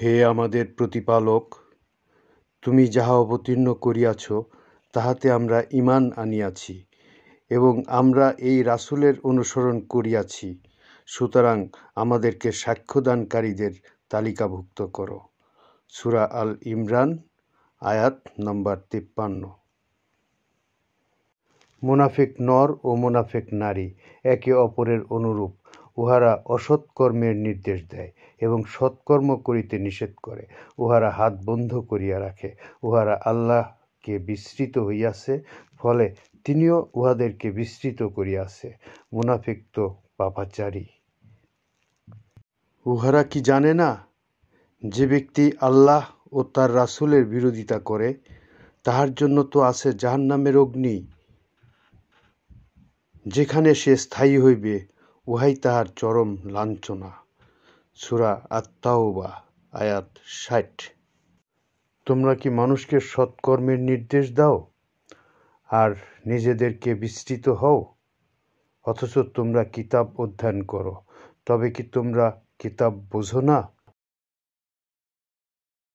হে আমাদের প্রতিপালক, তুমি যাহা অবতীর্ণ করিয়াছ তাহাতে আমরা ঈমান আনিয়াছি এবং আমরা এই রাসূলের অনুসরণ করিয়াছি, সুতরাং আমাদেরকে সাক্ষ্যদানকারীদের তালিকাভুক্ত করো। সূরা আল ইমরান আয়াত নম্বর 53। মুনাফিক নর ও মুনাফিক নারী একে অপরের অনুরূপ। উহারা অসৎ কর্মের নির্দেশ দেয় এবং সৎকর্ম করিতে নিষেধ করে। উহারা হাত বন্ধ করিয়া রাখে। উহারা আল্লাহকে বিস্মৃত হইয়াছে, ফলে তিনিও উহাদেরকে বিস্মৃত করিয়াছে। মুনাফিক তো পাপাচারী। উহারা কি জানে না, যে ব্যক্তি আল্লাহ ও তার রাসূলের বিরোধিতা করে, তাহার জন্য তো আছে জাহান্নামের অগ্নি, যেখানে সে স্থায়ী হইবে, উহাই তাহার চরম লাঞ্ছনা। সূরা আত-তাওবা আয়াত ৬০। তোমরা কি মানুষকে সৎকর্মের নির্দেশ দাও আর নিজেদেরকে বিস্মৃত হও? অথচ তোমরা কিতাব অধ্যয়ন করো, তবে কি তোমরা কিতাব বোঝো না?